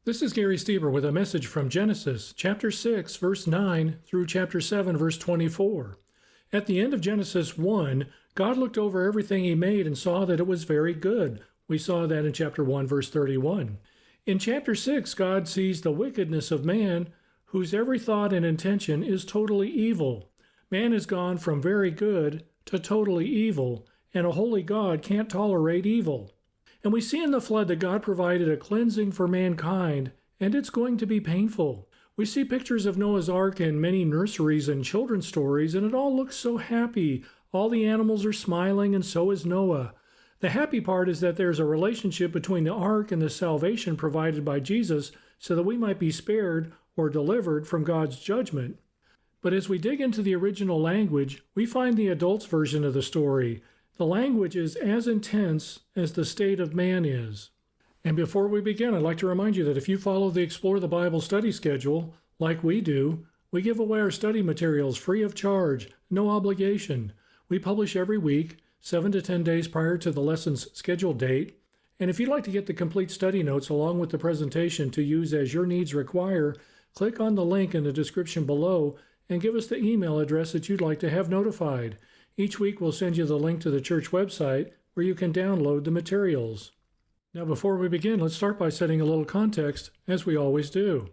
This is Gary Stieber with a message from Genesis, chapter 6, verse 9 through chapter 7, verse 24. At the end of Genesis 1, God looked over everything he made and saw that it was very good. We saw that in chapter 1, verse 31. In chapter 6, God sees the wickedness of man, whose every thought and intention is totally evil. Man has gone from very good to totally evil, and a holy God can't tolerate evil. And we see in the flood that God provided a cleansing for mankind, and it's going to be painful. We see pictures of Noah's Ark in many nurseries and children's stories, and it all looks so happy. All the animals are smiling, and so is Noah. The happy part is that there's a relationship between the ark and the salvation provided by Jesus so that we might be spared or delivered from God's judgment. But as we dig into the original language, we find the adults' version of the story. The language is as intense as the state of man is. And before we begin, I'd like to remind you that if you follow the Explore the Bible study schedule, like we do, we give away our study materials free of charge, no obligation. We publish every week, 7 to 10 days prior to the lesson's scheduled date. And if you'd like to get the complete study notes along with the presentation to use as your needs require, click on the link in the description below and give us the email address that you'd like to have notified. Each week we'll send you the link to the church website where you can download the materials. Now before we begin, let's start by setting a little context, as we always do.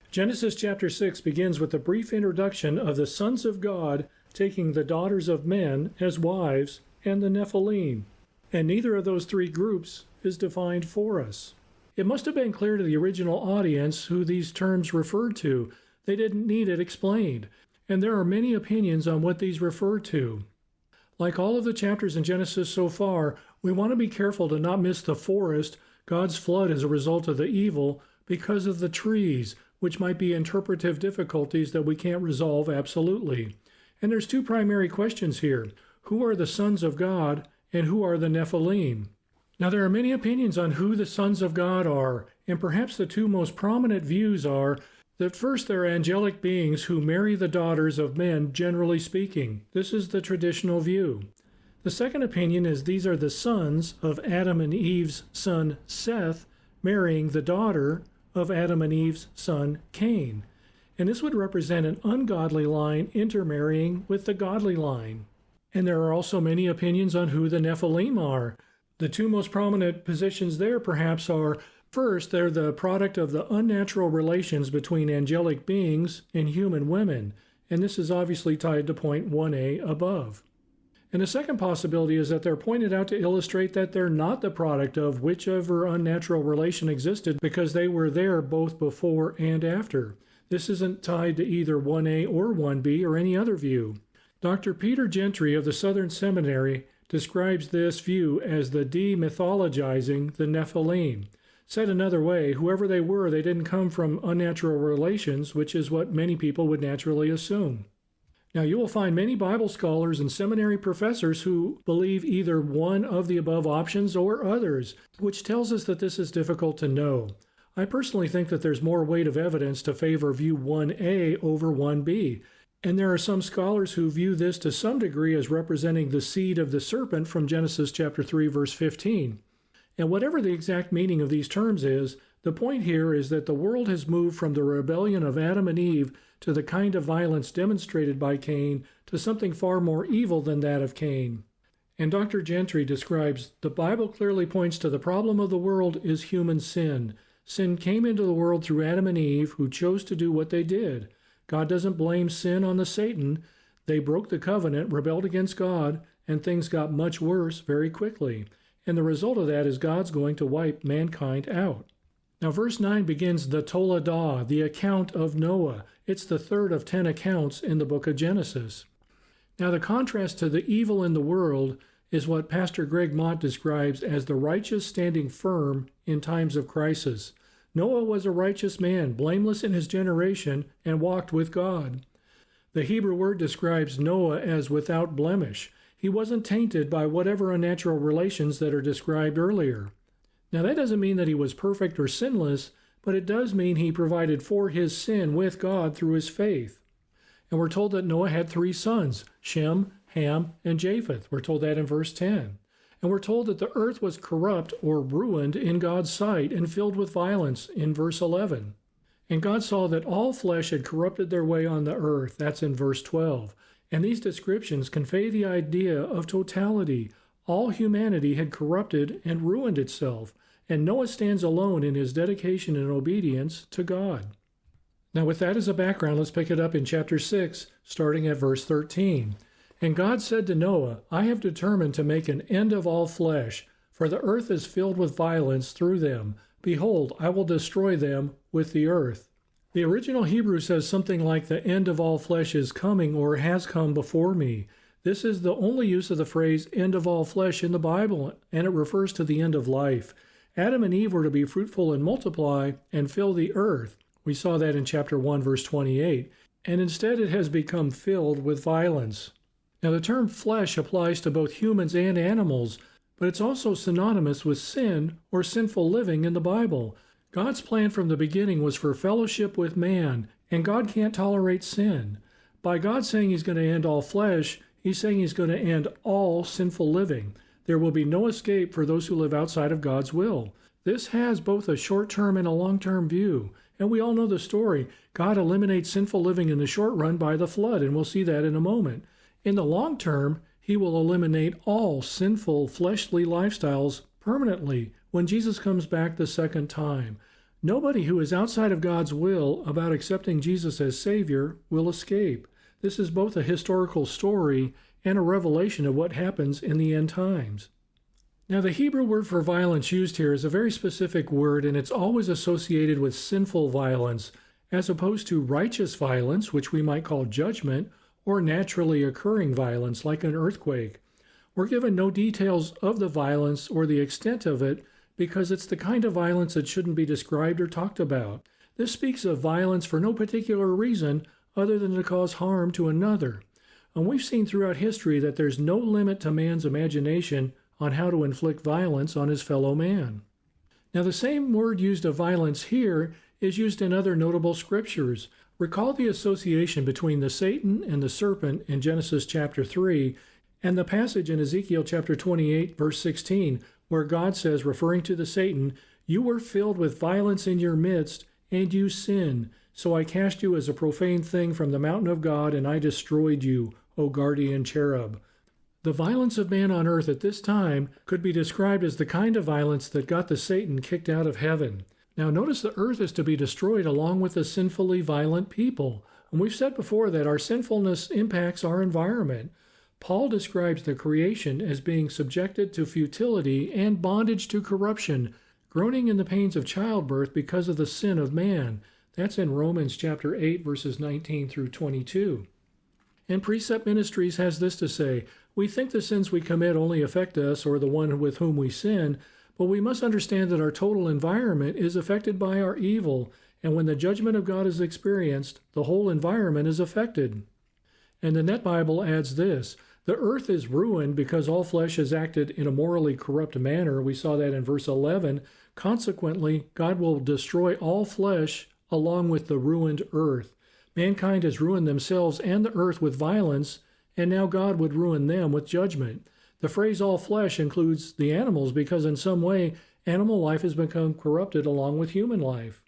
Genesis chapter 6 begins with a brief introduction of the sons of God taking the daughters of men as wives and the Nephilim, and neither of those three groups is defined for us. It must have been clear to the original audience who these terms referred to. They didn't need it explained, and there are many opinions on what these refer to. Like all of the chapters in Genesis so far, we want to be careful to not miss the forest, God's flood as a result of the evil, because of the trees, which might be interpretive difficulties that we can't resolve absolutely. And there's two primary questions here. Who are the sons of God, and who are the Nephilim? Now there are many opinions on who the sons of God are, and perhaps the two most prominent views are that first, there are angelic beings who marry the daughters of men, generally speaking. This is the traditional view. The second opinion is these are the sons of Adam and Eve's son Seth marrying the daughter of Adam and Eve's son Cain. And this would represent an ungodly line intermarrying with the godly line. And there are also many opinions on who the Nephilim are. The two most prominent positions there perhaps are, first, they're the product of the unnatural relations between angelic beings and human women, and this is obviously tied to point 1a above. And the second possibility is that they're pointed out to illustrate that they're not the product of whichever unnatural relation existed because they were there both before and after. This isn't tied to either 1a or 1b or any other view. Dr. Peter Gentry of the Southern Seminary describes this view as the demythologizing the Nephilim. Said another way, whoever they were, they didn't come from unnatural relations, which is what many people would naturally assume. Now, you will find many Bible scholars and seminary professors who believe either one of the above options or others, which tells us that this is difficult to know. I personally think that there's more weight of evidence to favor view 1a over 1b, and there are some scholars who view this to some degree as representing the seed of the serpent from Genesis chapter 3, verse 15. And whatever the exact meaning of these terms is, the point here is that the world has moved from the rebellion of Adam and Eve to the kind of violence demonstrated by Cain to something far more evil than that of Cain. And Dr. Gentry describes, the Bible clearly points to the problem of the world is human sin. Sin came into the world through Adam and Eve, who chose to do what they did. God doesn't blame sin on the Satan. They broke the covenant, rebelled against God, and things got much worse very quickly. And the result of that is God's going to wipe mankind out. Now, verse 9 begins the Toledah, the account of Noah. It's the third of 10 accounts in the book of Genesis. Now, the contrast to the evil in the world is what Pastor Greg Mott describes as the righteous standing firm in times of crisis. Noah was a righteous man, blameless in his generation, and walked with God. The Hebrew word describes Noah as without blemish. He wasn't tainted by whatever unnatural relations that are described earlier. Now, that doesn't mean that he was perfect or sinless, but it does mean he provided for his sin with God through his faith. And we're told that Noah had 3 sons, Shem, Ham, and Japheth. We're told that in verse 10. And we're told that the earth was corrupt or ruined in God's sight and filled with violence in verse 11. And God saw that all flesh had corrupted their way on the earth. That's in verse 12. And these descriptions convey the idea of totality. All humanity had corrupted and ruined itself, and Noah stands alone in his dedication and obedience to God. Now, with that as a background, let's pick it up in chapter 6, starting at verse 13. And God said to Noah, I have determined to make an end of all flesh, for the earth is filled with violence through them. Behold, I will destroy them with the earth. The original Hebrew says something like the end of all flesh is coming or has come before me. This is the only use of the phrase end of all flesh in the Bible, and it refers to the end of life. Adam and Eve were to be fruitful and multiply and fill the earth. We saw that in chapter 1, verse 28. And instead it has become filled with violence. Now the term flesh applies to both humans and animals, but it's also synonymous with sin or sinful living in the Bible. God's plan from the beginning was for fellowship with man, and God can't tolerate sin. By God saying he's going to end all flesh, he's saying he's going to end all sinful living. There will be no escape for those who live outside of God's will. This has both a short-term and a long-term view, and we all know the story. God eliminates sinful living in the short run by the flood, and we'll see that in a moment. In the long term, he will eliminate all sinful fleshly lifestyles permanently when Jesus comes back the second time. Nobody who is outside of God's will about accepting Jesus as Savior will escape. This is both a historical story and a revelation of what happens in the end times. Now, the Hebrew word for violence used here is a very specific word, and it's always associated with sinful violence, as opposed to righteous violence, which we might call judgment, or naturally occurring violence like an earthquake. We're given no details of the violence or the extent of it because it's the kind of violence that shouldn't be described or talked about. This speaks of violence for no particular reason other than to cause harm to another. And we've seen throughout history that there's no limit to man's imagination on how to inflict violence on his fellow man. Now, the same word used of violence here is used in other notable scriptures. Recall the association between the Satan and the serpent in Genesis chapter 3 and the passage in Ezekiel chapter 28, verse 16, where God says, referring to the Satan, you were filled with violence in your midst, and you sinned. So I cast you as a profane thing from the mountain of God, and I destroyed you, O guardian cherub. The violence of man on earth at this time could be described as the kind of violence that got the Satan kicked out of heaven. Now notice the earth is to be destroyed along with the sinfully violent people. And we've said before that our sinfulness impacts our environment. Paul describes the creation as being subjected to futility and bondage to corruption, groaning in the pains of childbirth because of the sin of man. That's in Romans chapter 8, verses 19 through 22. And Precept Ministries has this to say, we think the sins we commit only affect us or the one with whom we sin, but we must understand that our total environment is affected by our evil, and when the judgment of God is experienced, the whole environment is affected. And the Net Bible adds this, the earth is ruined because all flesh has acted in a morally corrupt manner. We saw that in verse 11. Consequently, God will destroy all flesh along with the ruined earth. Mankind has ruined themselves and the earth with violence, and now God would ruin them with judgment. The phrase all flesh includes the animals because in some way animal life has become corrupted along with human life.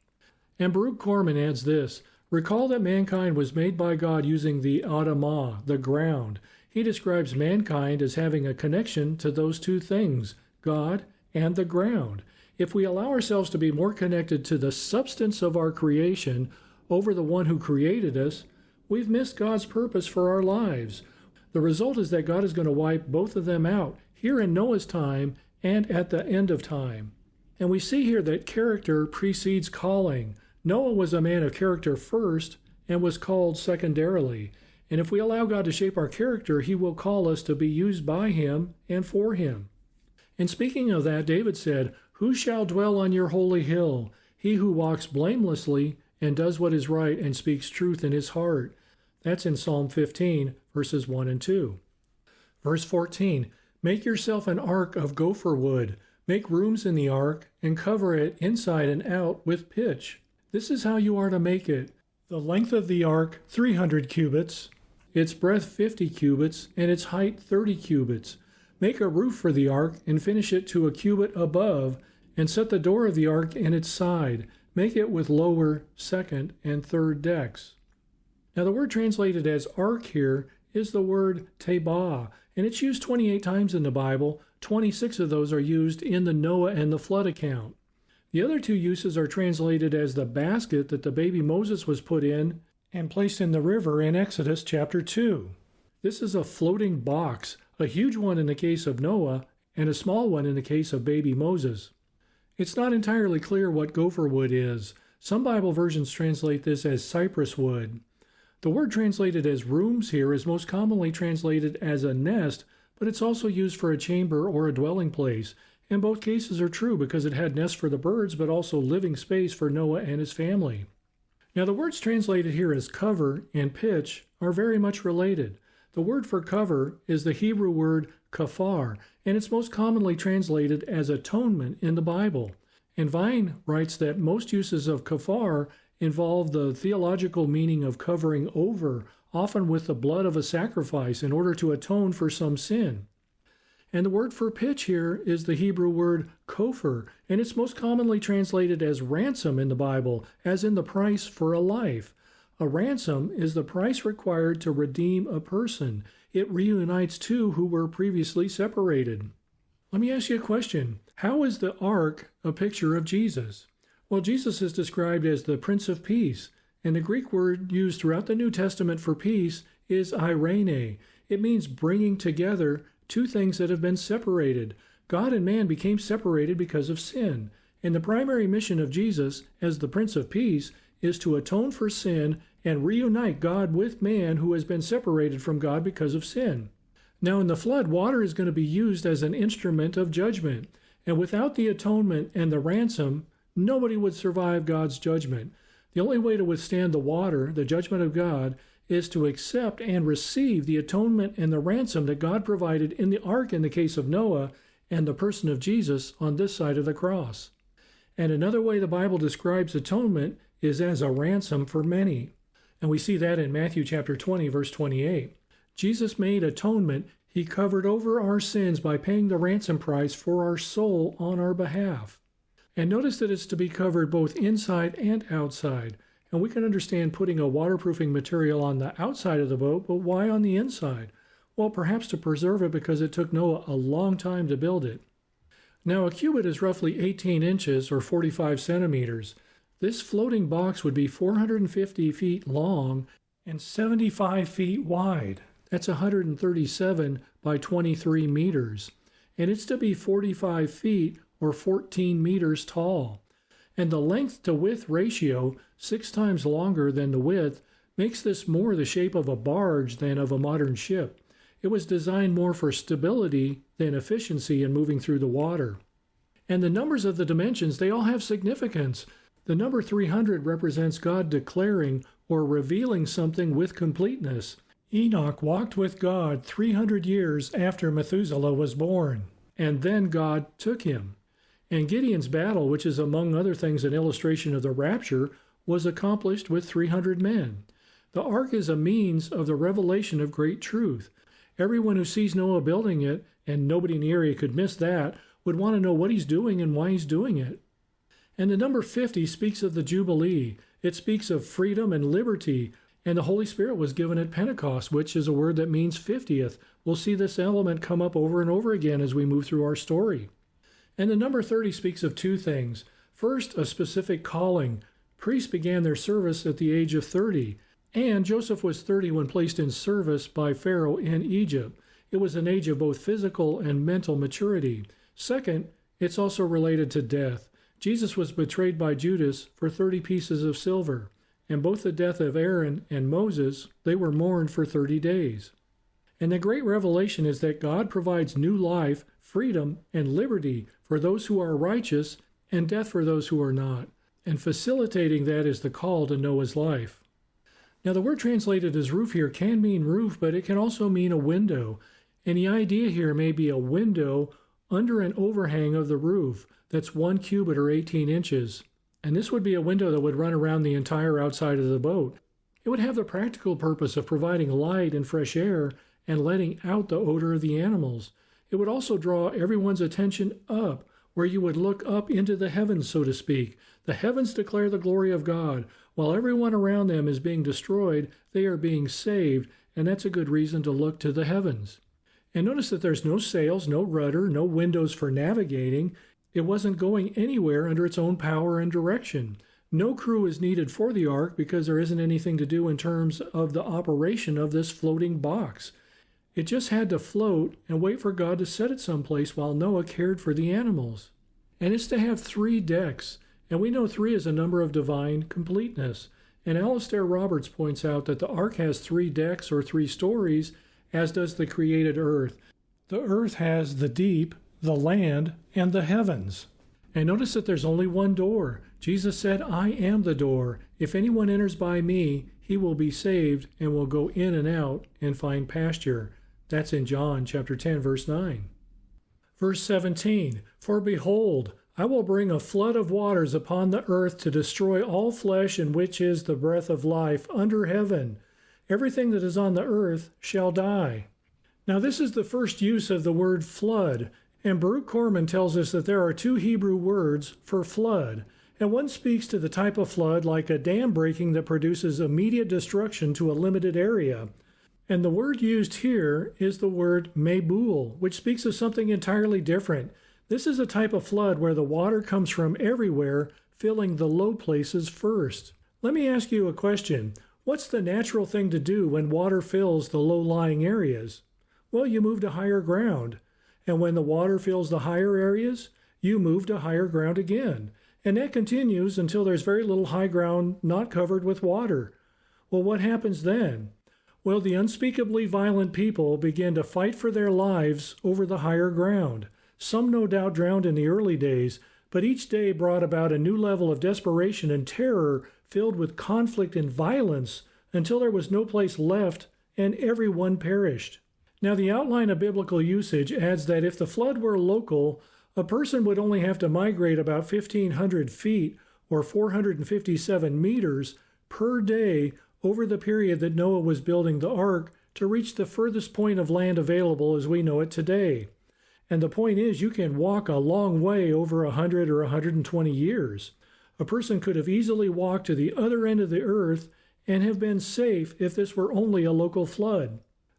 And Baruch Corman adds this, recall that mankind was made by God using the Adamah, the ground. He describes mankind as having a connection to those two things, God and the ground. If we allow ourselves to be more connected to the substance of our creation over the one who created us, we've missed God's purpose for our lives. The result is that God is going to wipe both of them out here in Noah's time and at the end of time. And we see here that character precedes calling. Noah was a man of character first and was called secondarily. And if we allow God to shape our character, he will call us to be used by him and for him. And speaking of that, David said, who shall dwell on your holy hill? He who walks blamelessly and does what is right and speaks truth in his heart. That's in Psalm 15, verses 1 and 2. Verse 14, make yourself an ark of gopher wood. Make rooms in the ark and cover it inside and out with pitch. This is how you are to make it. The length of the ark, 300 cubits, its breadth 50 cubits, and its height 30 cubits. Make a roof for the ark and finish it to a cubit above, and set the door of the ark in its side. Make it with lower, second, and third decks. Now the word translated as ark here is the word tebah, and it's used 28 times in the Bible. 26 of those are used in the Noah and the flood account. The other two uses are translated as the basket that the baby Moses was put in and placed in the river in Exodus chapter 2. This is a floating box, a huge one in the case of Noah and a small one in the case of baby Moses. It's not entirely clear what gopher wood is. Some Bible versions translate this as cypress wood. The word translated as rooms here is most commonly translated as a nest, but it's also used for a chamber or a dwelling place. And both cases are true because it had nests for the birds, but also living space for Noah and his family. Now the words translated here as cover and pitch are very much related. The word for cover is the Hebrew word kafar, and it's most commonly translated as atonement in the Bible. And Vine writes that most uses of kafar involve the theological meaning of covering over, often with the blood of a sacrifice in order to atone for some sin. And the word for pitch here is the Hebrew word kopher, and it's most commonly translated as ransom in the Bible, as in the price for a life. A ransom is the price required to redeem a person. It reunites two who were previously separated. Let me ask you a question. How is the ark a picture of Jesus? Well, Jesus is described as the Prince of Peace, and the Greek word used throughout the New Testament for peace is eirene. It means bringing together two things that have been separated. God and man became separated because of sin, and the primary mission of Jesus as the Prince of Peace is to atone for sin and reunite God with man who has been separated from God because of sin. Now in the flood, water is going to be used as an instrument of judgment, and without the atonement and the ransom, nobody would survive God's judgment. The only way to withstand the water, the judgment of God, is to accept and receive the atonement and the ransom that God provided in the ark in the case of Noah and the person of Jesus on this side of the cross. And another way the Bible describes atonement is as a ransom for many. And we see that in Matthew chapter 20, verse 28. Jesus made atonement. He covered over our sins by paying the ransom price for our soul on our behalf. And notice that it's to be covered both inside and outside. And we can understand putting a waterproofing material on the outside of the boat, but why on the inside? Well, perhaps to preserve it because it took Noah a long time to build it. Now, a cubit is roughly 18 inches or 45 centimeters. This floating box would be 450 feet long and 75 feet wide. That's 137 by 23 meters. And it's to be 45 feet or 14 meters tall. And the length to width ratio, 6 times longer than the width, makes this more the shape of a barge than of a modern ship. It was designed more for stability than efficiency in moving through the water. And the numbers of the dimensions, they all have significance. The number 300 represents God declaring or revealing something with completeness. Enoch walked with God 300 years after Methuselah was born, and then God took him. And Gideon's battle, which is among other things an illustration of the rapture, was accomplished with 300 men. The ark is a means of the revelation of great truth. Everyone who sees Noah building it, and nobody in the area could miss that, would want to know what he's doing and why he's doing it. And the number 50 speaks of the Jubilee. It speaks of freedom and liberty, and the Holy Spirit was given at Pentecost, which is a word that means 50th. We'll see this element come up over and over again as we move through our story. And the number 30 speaks of two things. First, a specific calling. Priests began their service at the age of 30, and Joseph was 30 when placed in service by Pharaoh in Egypt. It was an age of both physical and mental maturity. Second, it's also related to death. Jesus was betrayed by Judas for 30 pieces of silver, and both the death of Aaron and Moses, they were mourned for 30 days. And the great revelation is that God provides new life, freedom, and liberty for those who are righteous, and death for those who are not. And facilitating that is the call to Noah's life. Now, the word translated as roof here can mean roof, but it can also mean a window. And the idea here may be a window under an overhang of the roof that's 1 cubit or 18 inches. And this would be a window that would run around the entire outside of the boat. It would have the practical purpose of providing light and fresh air and letting out the odor of the animals. It It would also draw everyone's attention up, where you would look up into the heavens, so to speak. The heavens declare the glory of God. While everyone around them is being destroyed, they are being saved, and that's a good reason to look to the heavens. And notice that there's no sails, no rudder, no windows for navigating. It wasn't going anywhere under its own power and direction. No crew is needed for the ark because there isn't anything to do in terms of the operation of this floating box. It just had to float and wait for God to set it someplace while Noah cared for the animals. And it's to have 3 decks, and we know 3 is a number of divine completeness. And Alistair Roberts points out that the ark has 3 decks or 3 stories, as does the created earth. The earth has the deep, the land, and the heavens. And notice that there's only one door. Jesus said, "I am the door. If anyone enters by me, he will be saved and will go in and out and find pasture." That's in John chapter 10, verse 9. Verse 17, "For behold, I will bring a flood of waters upon the earth to destroy all flesh in which is the breath of life under heaven. Everything that is on the earth shall die." Now this is the first use of the word flood, and Baruch Corman tells us that there are 2 Hebrew words for flood, and one speaks to the type of flood like a dam breaking that produces immediate destruction to a limited area. And the word used here is the word mebul, which speaks of something entirely different. This is a type of flood where the water comes from everywhere, filling the low places first. Let me ask you a question. What's the natural thing to do when water fills the low-lying areas? Well, you move to higher ground. And when the water fills the higher areas, you move to higher ground again. And that continues until there's very little high ground not covered with water. Well, what happens then? Well, the unspeakably violent people begin to fight for their lives over the higher ground. Some no doubt drowned in the early days, but each day brought about a new level of desperation and terror filled with conflict and violence until there was no place left and everyone perished. Now, the outline of biblical usage adds that if the flood were local, a person would only have to migrate about 1,500 feet or 457 meters per day over the period that Noah was building the ark to reach the furthest point of land available as we know it today. And the point is, you can walk a long way over 100 or 120 years. A person could have easily walked to the other end of the earth and have been safe if this were only a local flood.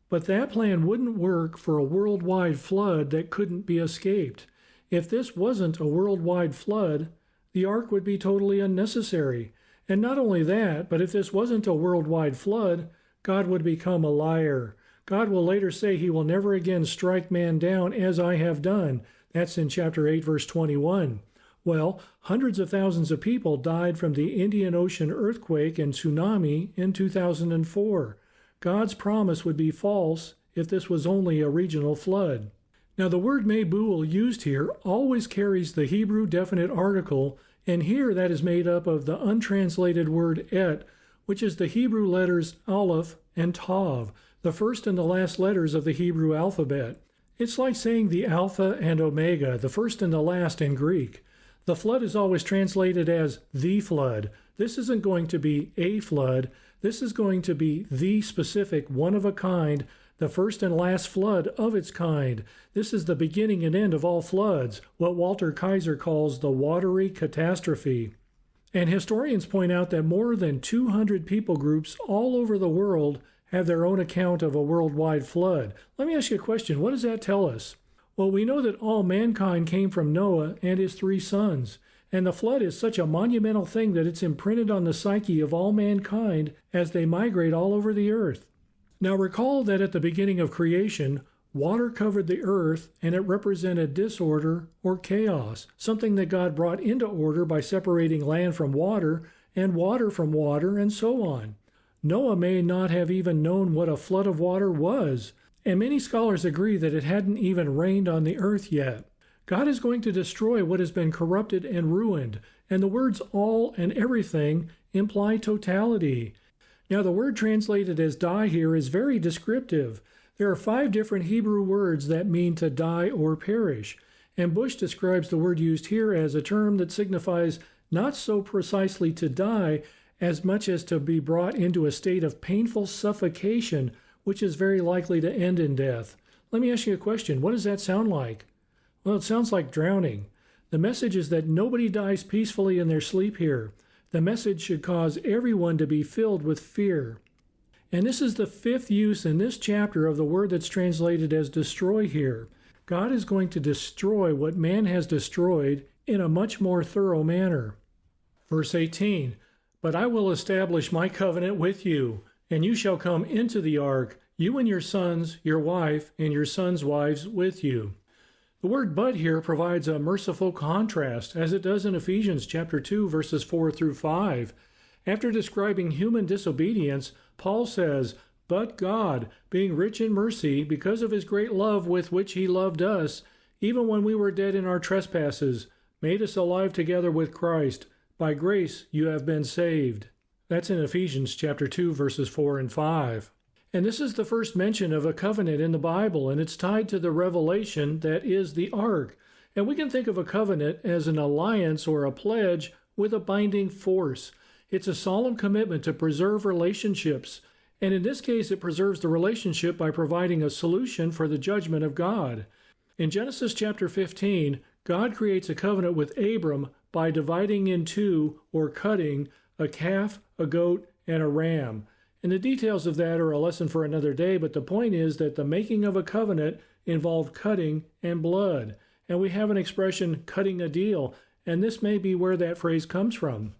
But that plan wouldn't work for a worldwide flood that couldn't be escaped. If this wasn't a worldwide flood, the ark would be totally unnecessary. And not only that, but if this wasn't a worldwide flood, God would become a liar. God will later say he will never again strike man down as I have done. That's in chapter 8, verse 21. Well, hundreds of thousands of people died from the Indian Ocean earthquake and tsunami in 2004. God's promise would be false if this was only a regional flood. Now, the word mebul used here always carries the Hebrew definite article, and here that is made up of the untranslated word et, which is the Hebrew letters aleph and tav, the first and the last letters of the Hebrew alphabet. It's like saying the alpha and omega, the first and the last in Greek. The flood is always translated as the flood. This isn't going to be a flood. This is going to be the specific, one of a kind, the first and last flood of its kind. This is the beginning and end of all floods, what Walter Kaiser calls the watery catastrophe. And historians point out that more than 200 people groups all over the world have their own account of a worldwide flood. Let me ask you a question. What does that tell us? Well, we know that all mankind came from Noah and his 3 sons. And the flood is such a monumental thing that it's imprinted on the psyche of all mankind as they migrate all over the earth. Now recall that at the beginning of creation, water covered the earth and it represented disorder or chaos, something that God brought into order by separating land from water and water from water and so on. Noah may not have even known what a flood of water was, and many scholars agree that it hadn't even rained on the earth yet. God is going to destroy what has been corrupted and ruined, and the words all and everything imply totality. Now, the word translated as die here is very descriptive. There are 5 different Hebrew words that mean to die or perish, and Bush describes the word used here as a term that signifies not so precisely to die as much as to be brought into a state of painful suffocation, which is very likely to end in death. Let me ask you a question. What does that sound like? Well, it sounds like drowning. The message is that nobody dies peacefully in their sleep here. The message should cause everyone to be filled with fear. And this is the fifth use in this chapter of the word that's translated as destroy here. God is going to destroy what man has destroyed in a much more thorough manner. Verse 18, but I will establish my covenant with you, and you shall come into the ark, you and your sons, your wife, and your sons' wives with you. The word but here provides a merciful contrast, as it does in Ephesians chapter 2, verses 4 through 5. After describing human disobedience, Paul says, but God, being rich in mercy, because of his great love with which he loved us, even when we were dead in our trespasses, made us alive together with Christ. By grace you have been saved. That's in Ephesians chapter 2, verses 4 and 5. And this is the first mention of a covenant in the Bible, and it's tied to the revelation that is the ark. And we can think of a covenant as an alliance or a pledge with a binding force. It's a solemn commitment to preserve relationships. And in this case, it preserves the relationship by providing a solution for the judgment of God. In Genesis chapter 15, God creates a covenant with Abram by dividing in two, or cutting, a calf, a goat, and a ram. And the details of that are a lesson for another day, but the point is that the making of a covenant involved cutting and blood. And we have an expression, cutting a deal, and this may be where that phrase comes from.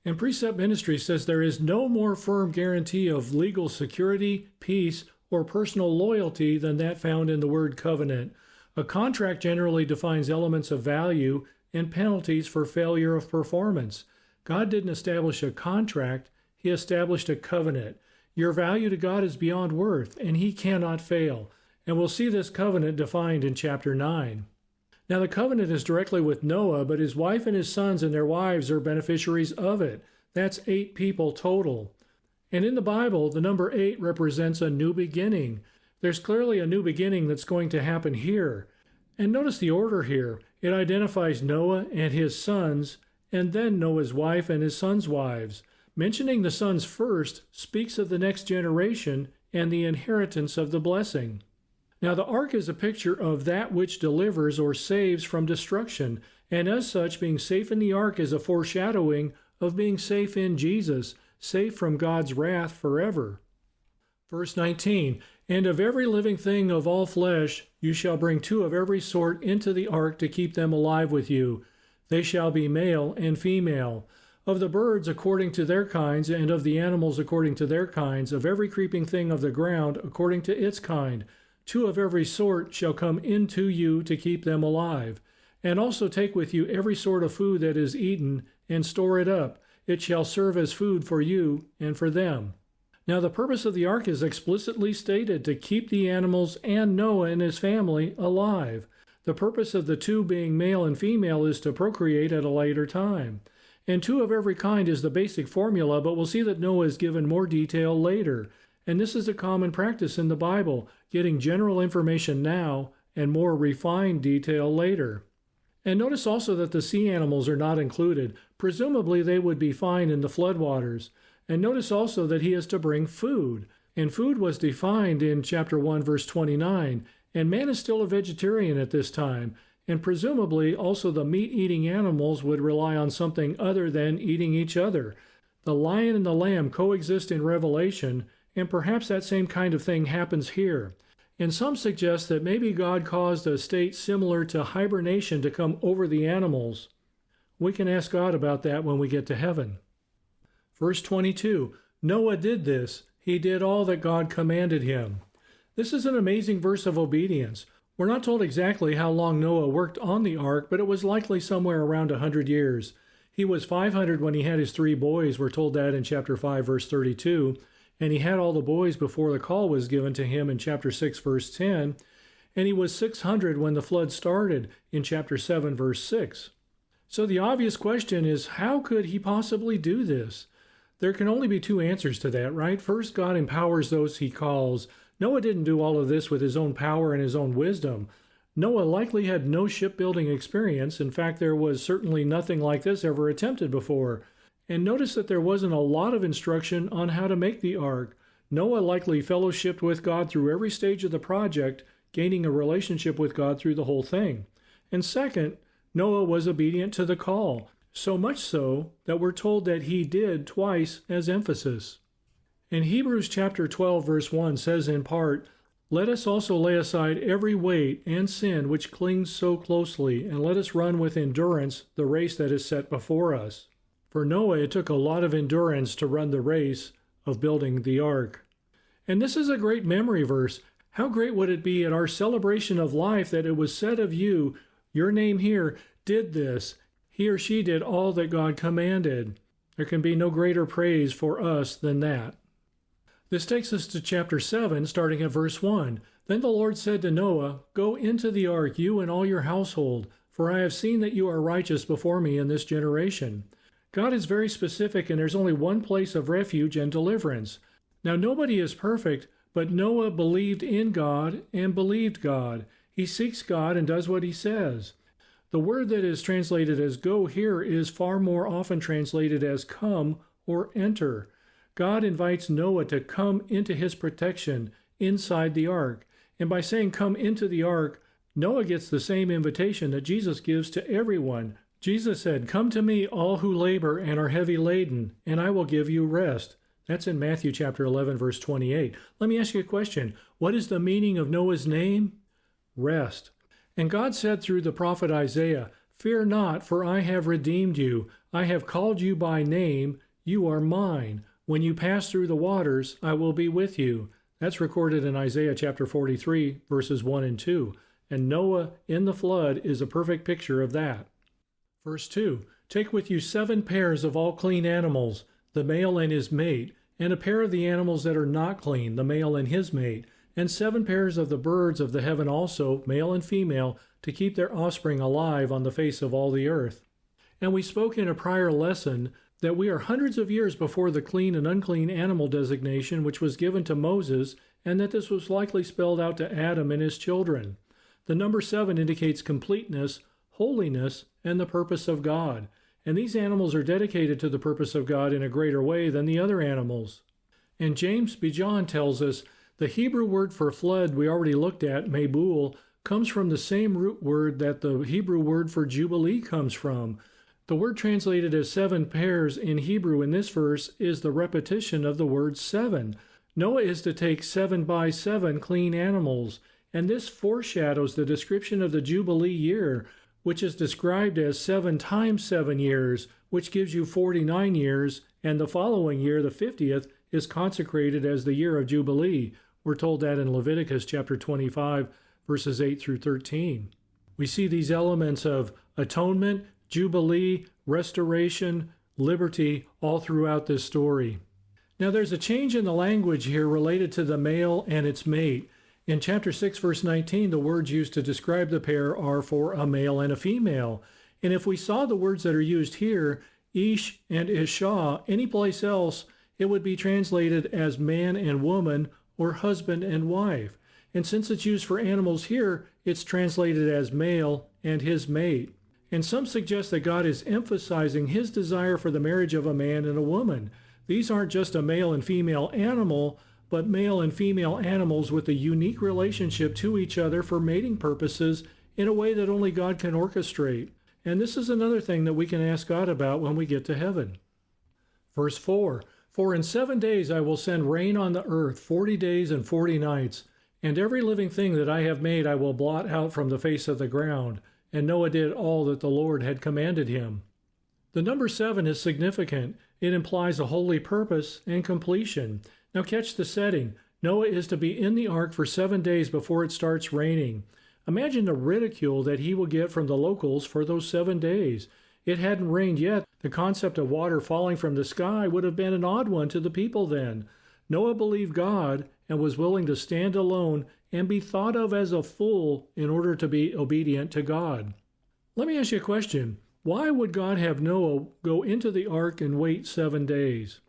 And Precept Ministry says there is no more firm guarantee of legal security, peace, or personal loyalty than that found in the word covenant. A contract generally defines elements of value and penalties for failure of performance. God didn't establish a contract, he established a covenant. Your value to God is beyond worth, and he cannot fail. And we'll see this covenant defined in chapter 9. Now the covenant is directly with Noah, but his wife and his sons and their wives are beneficiaries of it. That's 8 people total. And in the Bible, the number 8 represents a new beginning. There's clearly a new beginning that's going to happen here. And notice the order here. It identifies Noah and his sons, and then Noah's wife and his sons' wives. Mentioning the sons first speaks of the next generation and the inheritance of the blessing. Now the ark is a picture of that which delivers or saves from destruction, and as such, being safe in the ark is a foreshadowing of being safe in Jesus, safe from God's wrath forever. Verse 19, and of every living thing of all flesh you shall bring 2 of every sort into the ark to keep them alive with you. They shall be male and female. Of the birds according to their kinds, and of the animals according to their kinds, of every creeping thing of the ground according to its kind, 2 of every sort shall come into you to keep them alive. And also take with you every sort of food that is eaten, and store it up. It shall serve as food for you and for them. Now the purpose of the ark is explicitly stated, to keep the animals and Noah and his family alive. The purpose of the 2 being male and female is to procreate at a later time. And 2 of every kind is the basic formula, but we'll see that Noah is given more detail later. And this is a common practice in the Bible, getting general information now and more refined detail later. And notice also that the sea animals are not included. Presumably they would be fine in the floodwaters. And notice also that he is to bring food. And food was defined in chapter 1, verse 29. And man is still a vegetarian at this time. And presumably also the meat-eating animals would rely on something other than eating each other. The lion and the lamb coexist in Revelation, and perhaps that same kind of thing happens here. And some suggest that maybe God caused a state similar to hibernation to come over the animals. We can ask God about that when we get to heaven. Verse 22, Noah did this. He did all that God commanded him. This is an amazing verse of obedience. We're not told exactly how long Noah worked on the ark, but it was likely somewhere around 100 years. He was 500 when he had his 3 boys. We're told that in chapter 5, verse 32. And he had all the boys before the call was given to him in chapter 6, verse 10. And he was 600 when the flood started in chapter 7, verse 6. So the obvious question is, how could he possibly do this? There can only be 2 answers to that, right? First, God empowers those he calls. Noah didn't do all of this with his own power and his own wisdom. Noah likely had no shipbuilding experience. In fact, there was certainly nothing like this ever attempted before. And notice that there wasn't a lot of instruction on how to make the ark. Noah likely fellowshiped with God through every stage of the project, gaining a relationship with God through the whole thing. And second, Noah was obedient to the call, so much so that we're told that he did twice as emphasis. In Hebrews chapter 12, verse 1 says in part, "Let us also lay aside every weight and sin which clings so closely, and let us run with endurance the race that is set before us." For Noah, it took a lot of endurance to run the race of building the ark. And this is a great memory verse. How great would it be at our celebration of life that it was said of you, your name here, did this. He or she did all that God commanded. There can be no greater praise for us than that. This takes us to chapter 7, starting at verse 1. "Then the Lord said to Noah, Go into the ark, you and all your household, for I have seen that you are righteous before me in this generation." God is very specific, and there's only one place of refuge and deliverance. Now, nobody is perfect, but Noah believed in God and believed God. He seeks God and does what he says. The word that is translated as go here is far more often translated as come or enter. God invites Noah to come into his protection inside the ark. And by saying come into the ark, Noah gets the same invitation that Jesus gives to everyone. Jesus said, "Come to me, all who labor and are heavy laden, and I will give you rest." That's in Matthew chapter 11, verse 28. Let me ask you a question. What is the meaning of Noah's name? Rest. And God said through the prophet Isaiah, "Fear not, for I have redeemed you. I have called you by name. You are mine. When you pass through the waters, I will be with you." That's recorded in Isaiah chapter 43, verses 1 and 2. And Noah in the flood is a perfect picture of that. Verse 2, "Take with you 7 pairs of all clean animals, the male and his mate, and a pair of the animals that are not clean, the male and his mate, and 7 pairs of the birds of the heaven also, male and female, to keep their offspring alive on the face of all the earth." And we spoke in a prior lesson that we are hundreds of years before the clean and unclean animal designation which was given to Moses, and that this was likely spelled out to Adam and his children. The number 7 indicates completeness, holiness, and the purpose of God. And these animals are dedicated to the purpose of God in a greater way than the other animals. And James B. John tells us the Hebrew word for flood we already looked at, Mabul, comes from the same root word that the Hebrew word for Jubilee comes from. The word translated as 7 pairs in Hebrew in this verse is the repetition of the word 7. Noah is to take 7 by 7 clean animals, and this foreshadows the description of the Jubilee year, which is described as 7 times 7 years, which gives you 49 years, and the following year, the 50th, is consecrated as the year of Jubilee. We're told that in Leviticus chapter 25, verses 8 through 13. We see these elements of atonement, Jubilee, restoration, liberty, all throughout this story. Now there's a change in the language here related to the male and its mate. In chapter 6, verse 19, the words used to describe the pair are for a male and a female. And if we saw the words that are used here, Ish and Isha, anyplace else, it would be translated as man and woman or husband and wife. And since it's used for animals here, it's translated as male and his mate. And some suggest that God is emphasizing his desire for the marriage of a man and a woman. These aren't just a male and female animal, but male and female animals with a unique relationship to each other for mating purposes in a way that only God can orchestrate. And this is another thing that we can ask God about when we get to heaven. Verse 4, "For in 7 days I will send rain on the earth, 40 days and 40 nights, and every living thing that I have made I will blot out from the face of the ground. And Noah did all that the Lord had commanded him." The number 7 is significant. It implies a holy purpose and completion. Now catch the setting. Noah is to be in the ark for 7 days before it starts raining. Imagine the ridicule that he will get from the locals for those 7 days. It hadn't rained yet. The concept of water falling from the sky would have been an odd one to the people then. Noah believed God and was willing to stand alone and be thought of as a fool in order to be obedient to God. Let me ask you a question. Why would God have Noah go into the ark and wait 7 days?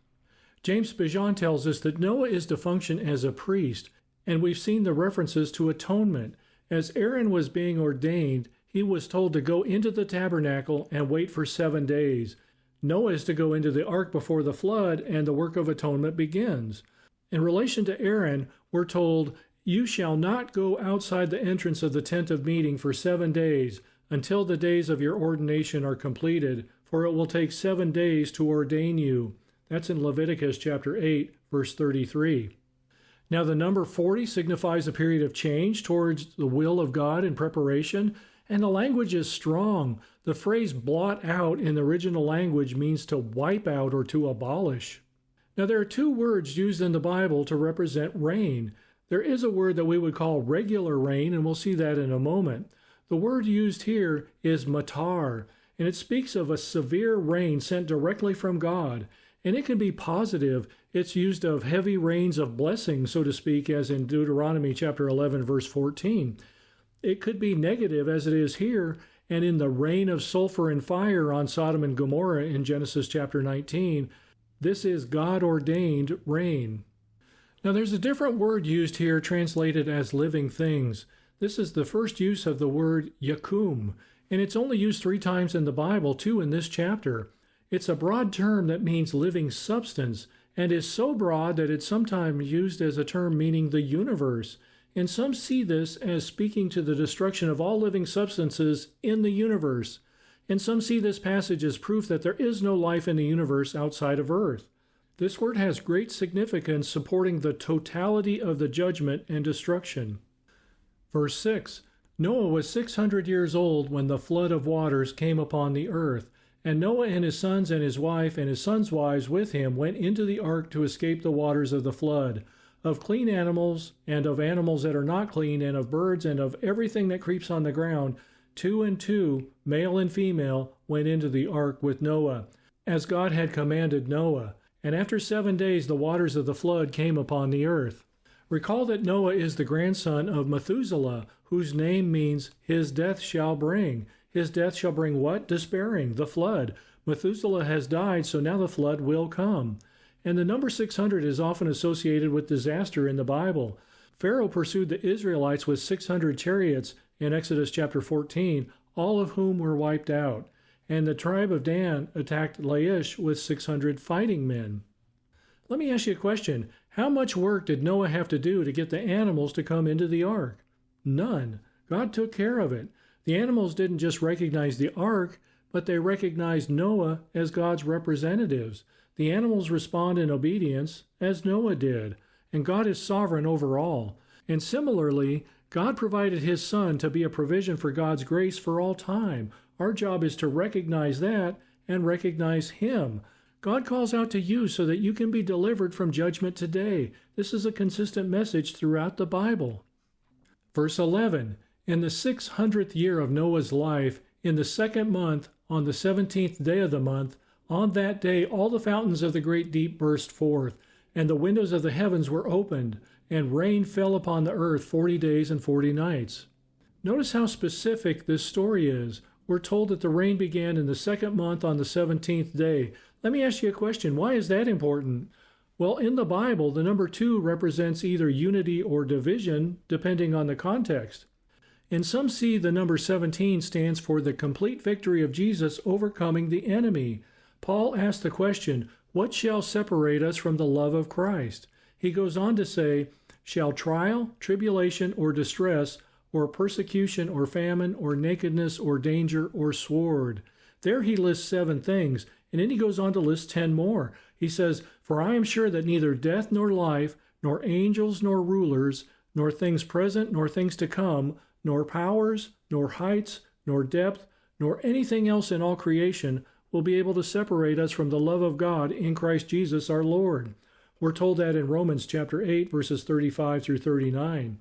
James Bijan tells us that Noah is to function as a priest, and we've seen the references to atonement. As Aaron was being ordained, he was told to go into the tabernacle and wait for 7 days. Noah is to go into the ark before the flood, and the work of atonement begins. In relation to Aaron, we're told You shall not go outside the entrance of the tent of meeting for 7 days, until the days of your ordination are completed, for it will take 7 days to ordain you. That's in Leviticus chapter 8, verse 33. Now the number 40 signifies a period of change towards the will of God in preparation, and the language is strong. The phrase blot out in the original language means to wipe out or to abolish. Now there are 2 words used in the Bible to represent rain. There is a word that we would call regular rain, and we'll see that in a moment. The word used here is matar, and it speaks of a severe rain sent directly from God. And it can be positive. It's used of heavy rains of blessing, so to speak, as in Deuteronomy chapter 11, verse 14. It could be negative, as it is here, and in the rain of sulfur and fire on Sodom and Gomorrah in Genesis chapter 19. This is God-ordained rain. Now there's a different word used here translated as living things. This is the first use of the word yakum, and it's only used 3 times in the Bible, 2 in this chapter. It's a broad term that means living substance, and is so broad that it's sometimes used as a term meaning the universe. And some see this as speaking to the destruction of all living substances in the universe. And some see this passage as proof that there is no life in the universe outside of Earth. This word has great significance supporting the totality of the judgment and destruction. Verse 6, Noah was 600 years old when the flood of waters came upon the earth. And Noah and his sons and his wife and his sons' wives with him went into the ark to escape the waters of the flood, of clean animals and of animals that are not clean, and of birds and of everything that creeps on the ground. 2 and 2, male and female, went into the ark with Noah, as God had commanded Noah. And after 7 days the waters of the flood came upon the earth. Recall that Noah is the grandson of Methuselah, whose name means his death shall bring. His death shall bring what? Despairing, the flood. Methuselah has died, so now the flood will come. And the number 600 is often associated with disaster in the Bible. Pharaoh pursued the Israelites with 600 chariots in Exodus chapter 14, all of whom were wiped out. And the tribe of Dan attacked Laish with 600 fighting men. Let me ask you a question. How much work did Noah have to do to get the animals to come into the ark? None. God took care of it. The animals didn't just recognize the ark, but they recognized Noah as God's representatives. The animals respond in obedience, as Noah did, and God is sovereign over all. And similarly, God provided his Son to be a provision for God's grace for all time. Our job is to recognize that and recognize him. God calls out to you so that you can be delivered from judgment today. This is a consistent message throughout the Bible. Verse 11, In the 600th year of Noah's life, in the 2nd month, on the 17th day of the month, on that day all the fountains of the great deep burst forth, and the windows of the heavens were opened, and rain fell upon the earth 40 days and 40 nights. Notice how specific this story is. We're told that the rain began in the 2nd month on the 17th day. Let me ask you a question. Why is that important? Well, in the Bible, the number 2 represents either unity or division, depending on the context. And some see the number 17 stands for the complete victory of Jesus overcoming the enemy. Paul asked the question, what shall separate us from the love of Christ? He goes on to say, shall trial, tribulation, or distress, or persecution, or famine, or nakedness, or danger, or sword? There he lists 7 things, and then he goes on to list 10 more. He says, for I am sure that neither death nor life, nor angels nor rulers, nor things present nor things to come, nor powers, nor heights, nor depth, nor anything else in all creation will be able to separate us from the love of God in Christ Jesus our Lord. We're told that in Romans chapter 8, verses 35 through 39.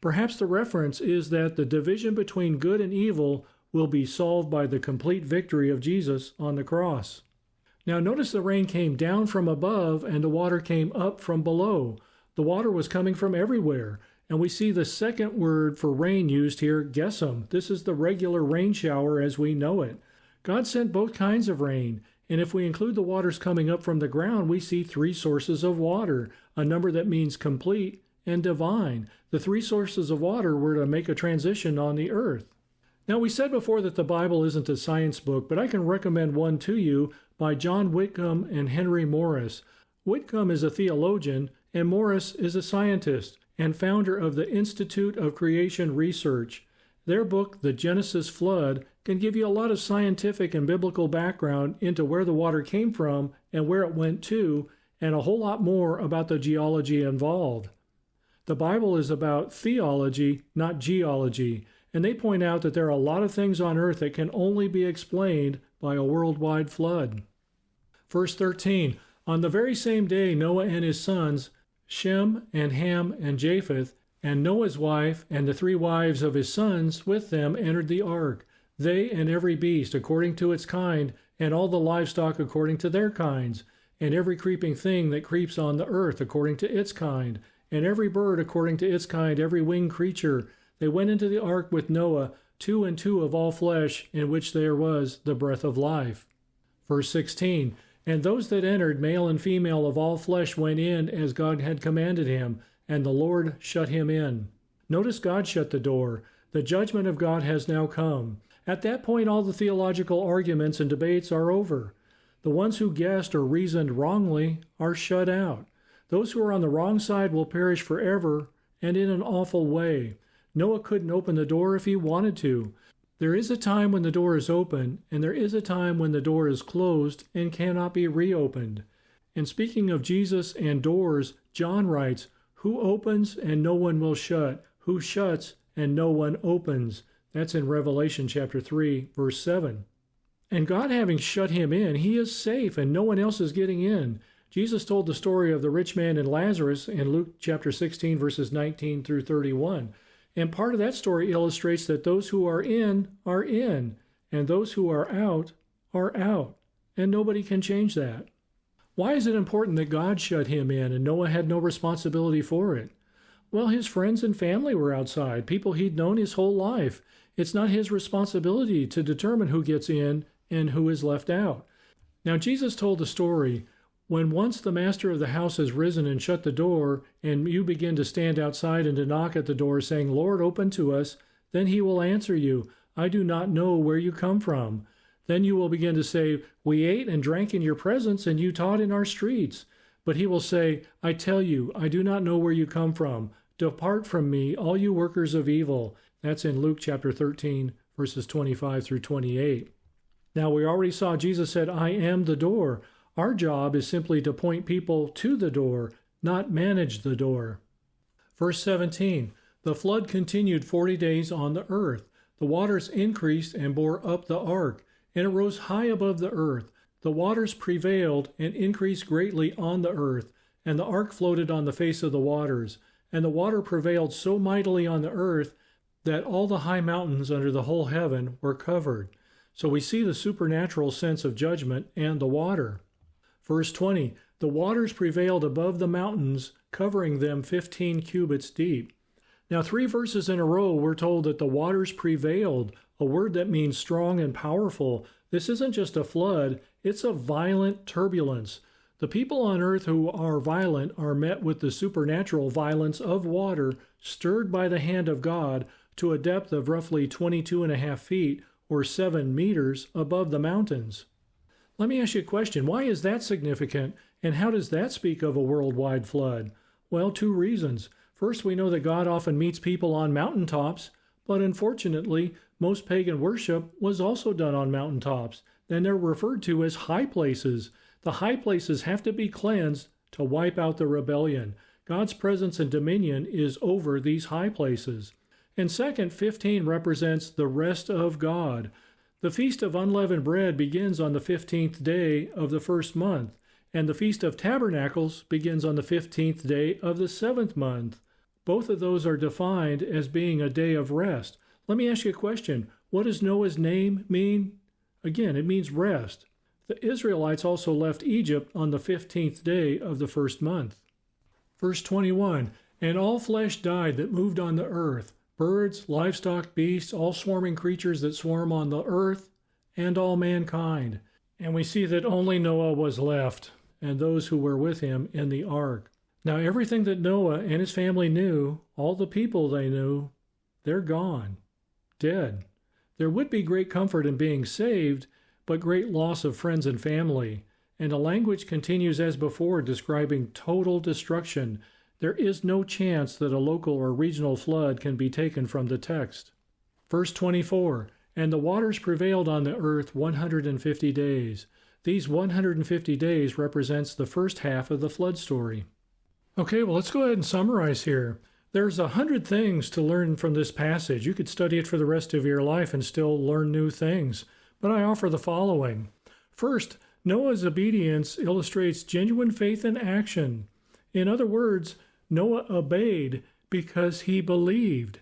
Perhaps the reference is that the division between good and evil will be solved by the complete victory of Jesus on the cross. Now notice the rain came down from above and the water came up from below. The water was coming from everywhere. And we see the second word for rain used here, gesem. This is the regular rain shower as we know it. God sent both kinds of rain, and if we include the waters coming up from the ground, we see 3 sources of water, a number that means complete and divine. The 3 sources of water were to make a transition on the earth. Now, we said before that the Bible isn't a science book, but I can recommend one to you by John Whitcomb and Henry Morris. Whitcomb is a theologian, and Morris is a scientist. and founder of the Institute of Creation Research. Their book, The Genesis Flood, can give you a lot of scientific and biblical background into where the water came from and where it went to, and a whole lot more about the geology involved. The Bible is about theology, not geology, and they point out that there are a lot of things on earth that can only be explained by a worldwide flood. Verse 13, on the very same day Noah and his sons, Shem and Ham and Japheth, and Noah's wife and the 3 wives of his sons with them entered the ark, they and every beast according to its kind, and all the livestock according to their kinds, and every creeping thing that creeps on the earth according to its kind, and every bird according to its kind, every winged creature. They went into the ark with Noah, 2 and 2 of all flesh, in which there was the breath of life. Verse 16, and those that entered, male and female of all flesh, went in as God had commanded him, and the Lord shut him in. Notice God shut the door. The judgment of God has now come. At that point, all the theological arguments and debates are over. The ones who guessed or reasoned wrongly are shut out. Those who are on the wrong side will perish forever and in an awful way. Noah couldn't open the door if he wanted to. There is a time when the door is open, and there is a time when the door is closed and cannot be reopened. And speaking of Jesus and doors, John writes, who opens and no one will shut, who shuts and no one opens. That's in Revelation chapter 3, verse 7. And God having shut him in, he is safe and no one else is getting in. Jesus told the story of the rich man and Lazarus in Luke chapter 16, verses 19 through 31. And part of that story illustrates that those who are in, and those who are out, and nobody can change that. Why is it important that God shut him in and Noah had no responsibility for it? Well, his friends and family were outside, people he'd known his whole life. It's not his responsibility to determine who gets in and who is left out. Now, Jesus told the story, when once the master of the house has risen and shut the door, and you begin to stand outside and to knock at the door, saying, Lord, open to us, then he will answer you, I do not know where you come from. Then you will begin to say, we ate and drank in your presence, and you taught in our streets. But he will say, I tell you, I do not know where you come from. Depart from me, all you workers of evil. That's in Luke chapter 13, verses 25 through 28. Now, we already saw Jesus said, I am the door. Our job is simply to point people to the door, not manage the door. Verse 17, the flood continued 40 days on the earth. The waters increased and bore up the ark, and it rose high above the earth. The waters prevailed and increased greatly on the earth, and the ark floated on the face of the waters. And the water prevailed so mightily on the earth that all the high mountains under the whole heaven were covered. So we see the supernatural sense of judgment and the water. Verse 20, the waters prevailed above the mountains, covering them 15 cubits deep. Now, 3 verses in a row, we're told that the waters prevailed, a word that means strong and powerful. This isn't just a flood, it's a violent turbulence. The people on earth who are violent are met with the supernatural violence of water stirred by the hand of God to a depth of roughly 22.5 feet or 7 meters above the mountains. Let me ask you a question. Why is that significant, and how does that speak of a worldwide flood? Well, 2 reasons. First, we know that God often meets people on mountaintops, but unfortunately, most pagan worship was also done on mountaintops. Then they're referred to as high places. The high places have to be cleansed to wipe out the rebellion. God's presence and dominion is over these high places. And second, 15 represents the rest of God. The Feast of Unleavened Bread begins on the 15th day of the first month, and the Feast of Tabernacles begins on the 15th day of the 7th month. Both of those are defined as being a day of rest. Let me ask you a question. What does Noah's name mean? Again, it means rest. The Israelites also left Egypt on the 15th day of the first month. Verse 21, and all flesh died that moved on the earth, birds, livestock, beasts, all swarming creatures that swarm on the earth, and all mankind. And we see that only Noah was left, and those who were with him in the ark. Now everything that Noah and his family knew, all the people they knew, they're gone, dead. There would be great comfort in being saved, but great loss of friends and family. And the language continues as before, describing total destruction. There is no chance that a local or regional flood can be taken from the text. Verse 24, and the waters prevailed on the earth 150 days. These 150 days represents the first half of the flood story. Okay, well, let's go ahead and summarize here. There's 100 things to learn from this passage. You could study it for the rest of your life and still learn new things. But I offer the following. First, Noah's obedience illustrates genuine faith in action. In other words, Noah obeyed because he believed.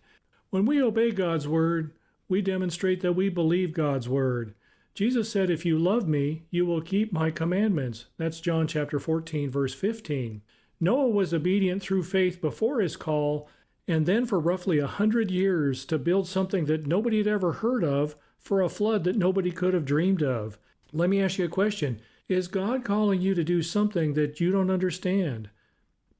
When we obey God's word, we demonstrate that we believe God's word. Jesus said, if you love me, you will keep my commandments. That's John chapter 14, verse 15. Noah was obedient through faith before his call, and then for roughly 100 years to build something that nobody had ever heard of for a flood that nobody could have dreamed of. Let me ask you a question. Is God calling you to do something that you don't understand?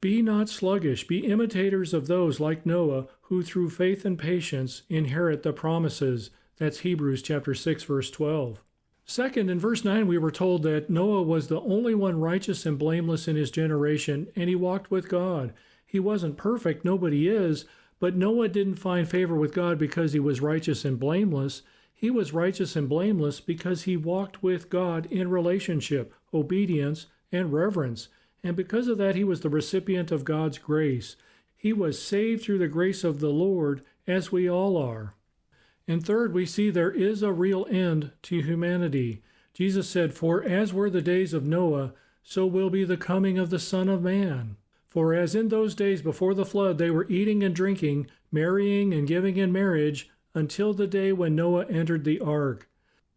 Be not sluggish. Be imitators of those like Noah who through faith and patience inherit the promises. That's Hebrews chapter 6, verse 12. Second, in verse 9, we were told that Noah was the only one righteous and blameless in his generation, and he walked with God. He wasn't perfect, nobody is, but Noah didn't find favor with God because he was righteous and blameless. He was righteous and blameless because he walked with God in relationship, obedience, and reverence. And because of that, he was the recipient of God's grace. He was saved through the grace of the Lord, as we all are. And third, we see there is a real end to humanity. Jesus said, for as were the days of Noah, so will be the coming of the Son of Man. For as in those days before the flood they were eating and drinking, marrying and giving in marriage, until the day when Noah entered the ark.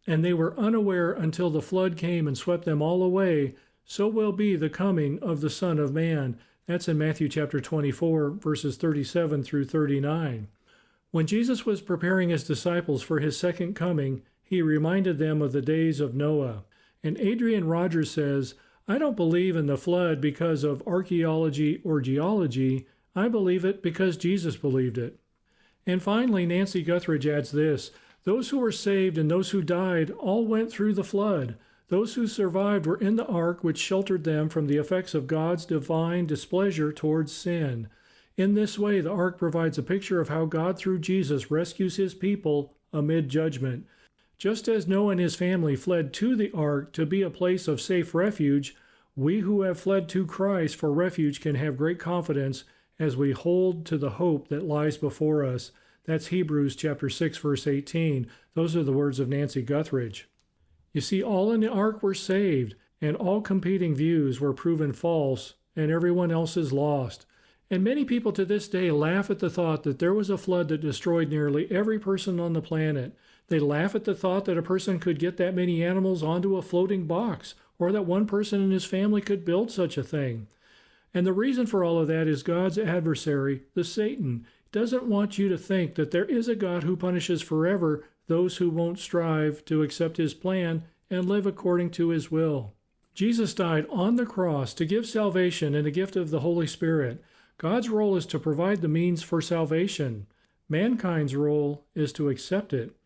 And they were unaware until the flood came and swept them all away, so will be the coming of the Son of Man. That's in Matthew chapter 24, verses 37 through 39. When Jesus was preparing his disciples for his second coming, he reminded them of the days of Noah. And Adrian Rogers says, I don't believe in the flood because of archaeology or geology. I believe it because Jesus believed it. And finally, Nancy Guthridge adds this, those who were saved and those who died all went through the flood. Those who survived were in the ark which sheltered them from the effects of God's divine displeasure towards sin. In this way, the ark provides a picture of how God through Jesus rescues his people amid judgment. Just as Noah and his family fled to the ark to be a place of safe refuge, we who have fled to Christ for refuge can have great confidence as we hold to the hope that lies before us. That's Hebrews chapter 6, verse 18. Those are the words of Nancy Guthridge. You see, all in the ark were saved, and all competing views were proven false, and everyone else is lost. And many people to this day laugh at the thought that there was a flood that destroyed nearly every person on the planet. They laugh at the thought that a person could get that many animals onto a floating box, or that one person in his family could build such a thing. And the reason for all of that is God's adversary, the Satan, doesn't want you to think that there is a God who punishes forever those who won't strive to accept his plan and live according to his will. Jesus died on the cross to give salvation and the gift of the Holy Spirit. God's role is to provide the means for salvation. Mankind's role is to accept it.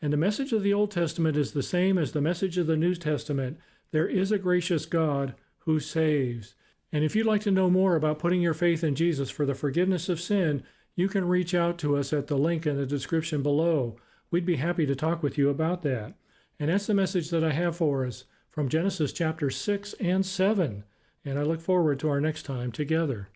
And the message of the Old Testament is the same as the message of the New Testament. There is a gracious God who saves. And if you'd like to know more about putting your faith in Jesus for the forgiveness of sin, you can reach out to us at the link in the description below. We'd be happy to talk with you about that. And that's the message that I have for us from Genesis chapter 6 and 7. And I look forward to our next time together.